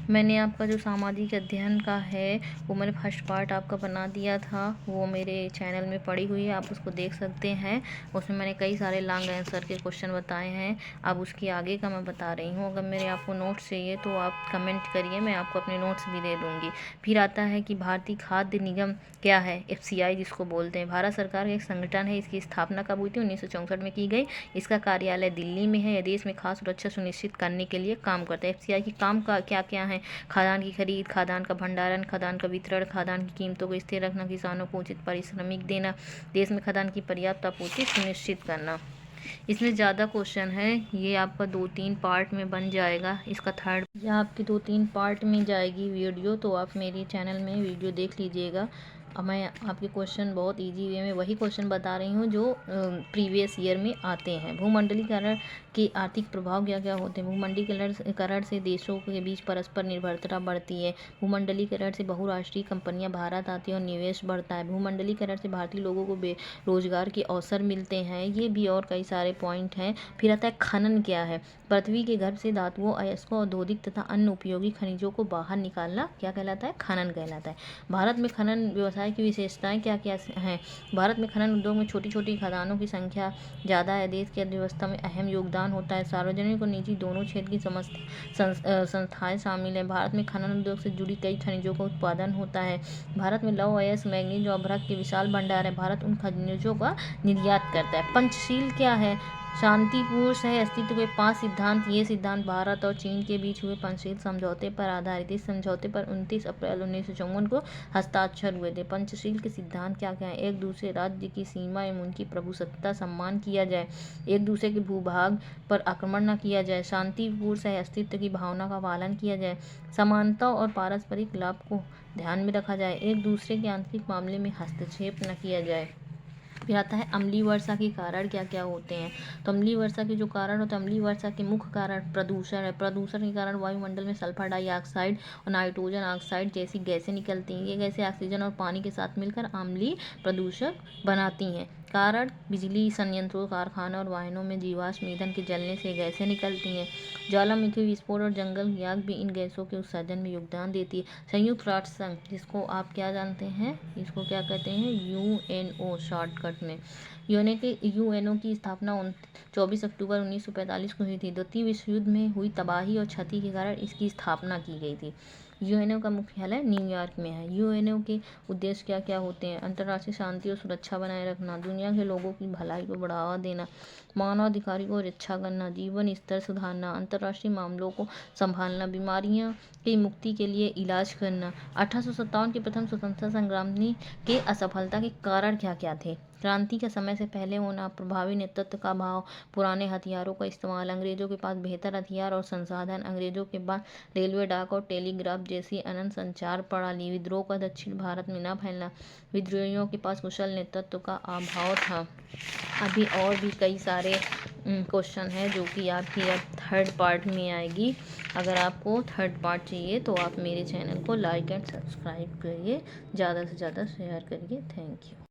मैंने आपका जो सामाजिक अध्ययन का है वो मैंने फर्स्ट पार्ट आपका बना दिया था, वो मेरे चैनल में पड़ी हुई है, आप उसको देख सकते हैं। उसमें मैंने कई सारे लॉन्ग आंसर के क्वेश्चन बताए हैं। अब उसके आगे का मैं बता रही हूँ। अगर मेरे आपको नोट्स चाहिए तो आप कमेंट करिए, मैं आपको अपने नोट्स भी दे दूँगी। फिर आता है कि भारतीय खाद्य निगम क्या है, FCI जिसको बोलते हैं। भारत सरकार का एक संगठन है। इसकी स्थापना कब हुई थी? 1964 में की गई। इसका कार्यालय दिल्ली में है। यह देश में खाद्य सुरक्षा सुनिश्चित करने के लिए काम करता है। FCI की काम का क्या क्या है? खाद्यान्न की खरीद, खाद्यान्न का भंडारण, खाद्यान्न का वितरण, खाद्यान्न की कीमतों को स्थिर रखना, किसानों को उचित पारिश्रमिक देना, देश में खाद्यान्न की पर्याप्त आपूर्ति सुनिश्चित करना। इसमें ज़्यादा क्वेश्चन है, ये आपका 2-3 पार्ट में बन जाएगा। इसका थर्ड या आपकी 2-3 पार्ट में जाएगी वीडियो, तो आप मेरे चैनल में वीडियो देख लीजिएगा। अब मैं आपके क्वेश्चन बहुत इजी वे में वही क्वेश्चन बता रही हूँ जो प्रीवियस ईयर में आते हैं। भूमंडलीकरण के आर्थिक प्रभाव क्या क्या होते हैं? भूमंडलीकरण से देशों के बीच परस्पर निर्भरता बढ़ती है। भूमंडलीकरण से बहुराष्ट्रीय कंपनियां भारत आती हैं और निवेश बढ़ता है। भूमंडलीकरण से भारतीय लोगों को रोजगार के अवसर मिलते हैं। ये भी और कई सारे पॉइंट हैं। फिर आता है खनन क्या है? पृथ्वी के गर्भ से धातुओं, अयस्कों, औद्योगिक तथा अन्य उपयोगी खनिजों को बाहर निकालना क्या कहलाता है? खनन कहलाता है। भारत में खनन व्यवसाय की विशेषताएं क्या क्या हैं? भारत में खनन उद्योग में छोटी छोटी खदानों की संख्या ज़्यादा है। देश की अर्थव्यवस्था में अहम योगदान होता है। सार्वजनिक और निजी दोनों क्षेत्र की संस्थाएं शामिल हैं। भारत में खनन उद्योग से जुड़ी कई खनिजों का उत्पादन होता है। भारत में लौह, अयस्क, मैंगनीज और अभ्रक के विशाल भंडार है। भारत उन खनिजों का निर्यात करता है। पंचशील क्या है? शांतिपूर्ण सह अस्तित्व के 5 सिद्धांत। ये सिद्धांत भारत और चीन के बीच हुए पंचशील समझौते पर आधारित। इस समझौते पर 29 अप्रैल 1954 को हस्ताक्षर हुए थे। पंचशील के सिद्धांत क्या क्या है? एक दूसरे राज्य की सीमा एवं उनकी प्रभुसत्ता सम्मान किया जाए। एक दूसरे के भूभाग पर आक्रमण न किया जाए। शांतिपूर्ण सह अस्तित्व की भावना का पालन किया जाए। समानता और पारस्परिक लाभ को ध्यान में रखा जाए। एक दूसरे के आंतरिक मामले में हस्तक्षेप न किया जाए। फिर आता है अम्लीय वर्षा के कारण क्या क्या होते हैं? तो अम्लीय वर्षा के जो कारण होते हैं, अम्लीय वर्षा के मुख्य कारण प्रदूषण है। प्रदूषण के कारण वायुमंडल में सल्फर डाइऑक्साइड और नाइट्रोजन ऑक्साइड जैसी गैसें निकलती हैं। ये गैसें ऑक्सीजन और पानी के साथ मिलकर अम्लीय प्रदूषक बनाती हैं। कारण बिजली संयंत्रों, कारखानों और वाहनों में जीवाश्म ईंधन के जलने से गैसें निकलती हैं। ज्वालामुखी विस्फोट और जंगल की आग भी इन गैसों के उत्सर्जन में योगदान देती है। संयुक्त राष्ट्र संघ, जिसको आप क्या जानते हैं, इसको क्या कहते हैं? UNO शॉर्टकट में। यूएनओ की स्थापना 24 अक्टूबर 1945 को हुई थी। द्वितीय विश्व युद्ध में हुई तबाही और क्षति के कारण इसकी स्थापना की गई थी। यूएनओ का मुख्यालय न्यूयॉर्क में है। यूएनओ के उद्देश्य क्या क्या होते हैं? अंतर्राष्ट्रीय शांति और सुरक्षा बनाए रखना, दुनिया के लोगों की भलाई को बढ़ावा देना, मानवाधिकारों को रक्षा करना, जीवन स्तर सुधारना, अंतर्राष्ट्रीय मामलों को संभालना, बीमारियों की मुक्ति के लिए इलाज करना। 1857 के प्रथम स्वतंत्रता संग्राम के असफलता के कारण क्या क्या थे? क्रांति का समय से पहले होना, प्रभावी नेतृत्व का अभाव, पुराने हथियारों का इस्तेमाल, अंग्रेजों के पास बेहतर हथियार और संसाधन, अंग्रेजों के पास रेलवे, डाक और टेलीग्राफ जैसी अनंत संचार प्रणाली, विद्रोह का दक्षिण भारत में न फैलना, विद्रोहियों के पास कुशल नेतृत्व का अभाव था। अभी और भी कई सारे क्वेश्चन है जो कि आपकी अब थर्ड पार्ट में आएगी। अगर आपको थर्ड पार्ट चाहिए तो आप मेरे चैनल को लाइक एंड सब्सक्राइब करिए, ज़्यादा से ज़्यादा शेयर करिए। Thank you.